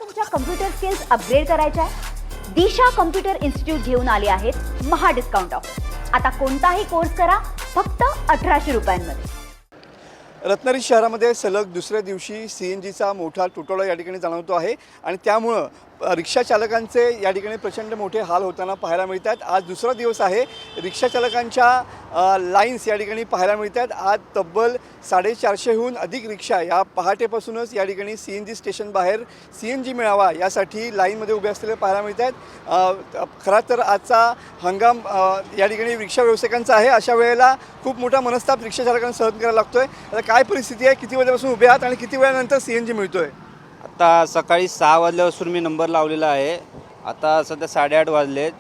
तुमच्या computer skills upgrade करायच्या आहे? दिशा कम्प्युटर इन्स्टिट्यूट घेऊन आले आहेत महा डिस्काउंट ऑफर। आता कोणताही कोर्स करा फक्त 1800 रुपयांमध्ये। रत्नागिरी शहरामध्ये सलग दुसऱ्या दिवशी CNGचा मोठा तुटवडा या ठिकाणी जाणवतो आहे आणि त्यामुळं रिक्षा चालकांचे या ठिकाणी प्रचंड मोठे हाल होताना पाहायला मिळतात। आज दुसरा दिवस आहे, रिक्षा चालकांच्या लाईन्स या ठिकाणी पाहायला मिळतात। आज तब्बल 450हून अधिक रिक्षा या पहाटेपासूनच या ठिकाणी CNG स्टेशन बाहेर CNG मिळावा यासाठी लाईनमध्ये उभे असलेले पाहायला मिळतात। खरं तर आजचा हंगाम या ठिकाणी रिक्षा व्यावसायिकांचा आहे। अशा वेळेला खूप मोठा मनस्ताप रिक्षा चालकांना सहन करायला लागतोय। आता काय परिस्थिती आहे, किती वाजेपासून उभे आहात आणि किती वेळानंतर CNG मिळतोय? आता सकाळी 6 वाजल्यापासून मी नंबर लावलेला आहे। आता सध्या 8:30 वाजलेत,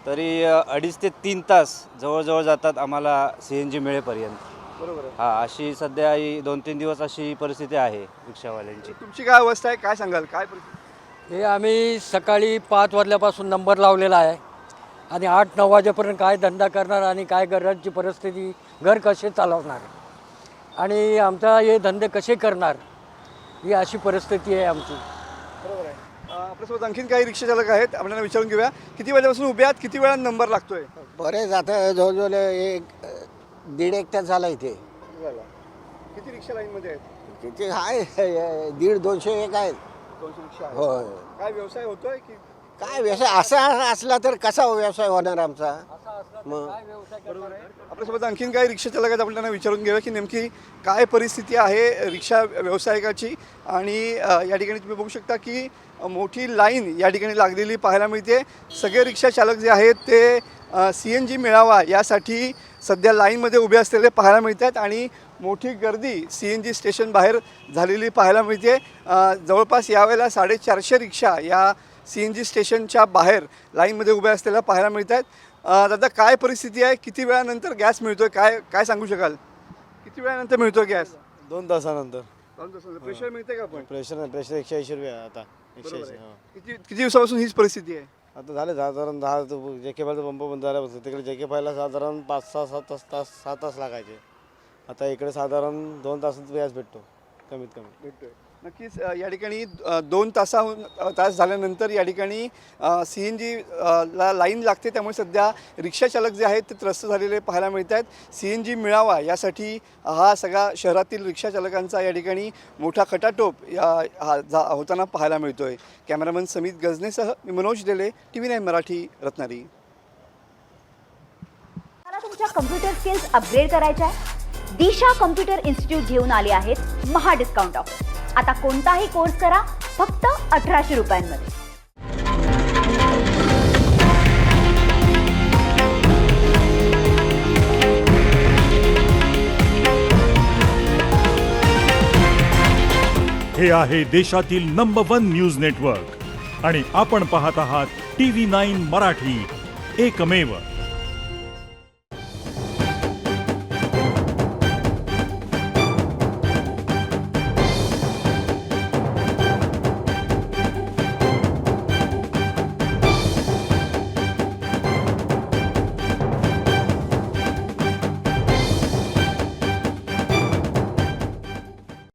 तरी 2.5 ते 3 तास जवळजवळ जातात आम्हाला CNG मिळेपर्यंत। बरोबर आहे। हां, अशी सध्या ही 2-3 दिवस अशी परिस्थिती आहे रिक्षावाल्यांची। तुमची काय अवस्था आहे, काय सांगाल, काय परिस्थिती? हे आम्ही सकाळी 5 वाजल्यापासून नंबर लावलेला आहे आणि 8-9 वाजेपर्यंत काय धंदा करणार आणि काय घराची परिस्थिती, घर कसे चालवणार आणि आमचा हे धंदे कसे करणार, ही अशी परिस्थिती आहे आमची। बरोबर आहे। आपल्यासोबत आणखीन काही रिक्षा चालक आहेत, आपल्याला विचारून घेऊया किती वाजेपासून उभे आहात, किती वेळा नंबर लागतोय? बरेच आता जवळजवळ 1-1.5 तास झाला इथे। किती रिक्षा लाईनमध्ये आहेत? किती आहे 150-200 एक आहेत। 200 रिक्षा आहेत। होय, काय व्यवसाय होतोय की काय व्यवसाय असा असला तर कसा व्यवसाय होणार आमचा? मग बरोबर आहे। आपल्यासोबत आणखीन काही रिक्षा चालक आहेत, आपण त्यांना विचारून घेऊया की नेमकी काय परिस्थिती आहे रिक्षा व्यावसायिकाची। आणि या ठिकाणी तुम्ही बघू शकता की मोठी लाईन या ठिकाणी लागलेली पाहायला मिळते। सगळे रिक्षा चालक जे आहेत ते CNG मिळावा यासाठी सध्या लाईनमध्ये उभे असलेले पाहायला मिळतात आणि मोठी गर्दी CNG स्टेशन बाहेर झालेली पाहायला मिळते। जवळपास यावेळेला 450 रिक्षा या CNG स्टेशनच्या बाहेर लाईनमध्ये उभ्या असलेल्या पाहायला मिळतात। दादा, काय परिस्थिती आहे, किती वेळानंतर गॅस मिळतोय, काय काय सांगू शकाल? किती वेळानंतर मिळतोय गॅस? 2 तासानंतर। 2 तासानंतर प्रेशर मिळते का? पण प्रेशर 180 रुपये आहे आता। 180। किती दिवसापासून हीच परिस्थिती आहे? आता झाले साधारण 10 JK फायला पंप बंद झाल्यापासून तिकडे JK फायला साधारण 5-6-7 तास लागायचे। आता इकडे साधारण 2 तासात गॅस भेटतो कमीत कमी। भेटतोय नक्कीच। या ठिकाणी 2 तास झाल्यानंतर या ठिकाणी CNG ला लाईन लागते, त्यामुळे सध्या रिक्षा चालक जे आहेत ते त्रस्त झालेले पाहायला मिळतात। CNG मिळावा यासाठी हा सगळा शहरातील रिक्षा चालकांचा या ठिकाणी मोठा खटाटोप होताना पाहायला मिळतोय। कॅमेरामन समित गजनेसह मी मनोज डेले, TV9 मराठी, रत्नागिरी। मला तुमच्या कम्प्युटर स्किल्स अपग्रेड करायच्या आहे? दिशा कम्प्युटर इन्स्टिट्यूट घेऊन आले आहेत महा डिस्काउंट ऑफर। आता कोणताही कोर्स करा फक्त 1800 रुपयांमध्ये। हे आहे देशातील नंबर 1 न्यूज नेटवर्क आणि आपण पाहत आहात TV9 मराठी, एकमेव।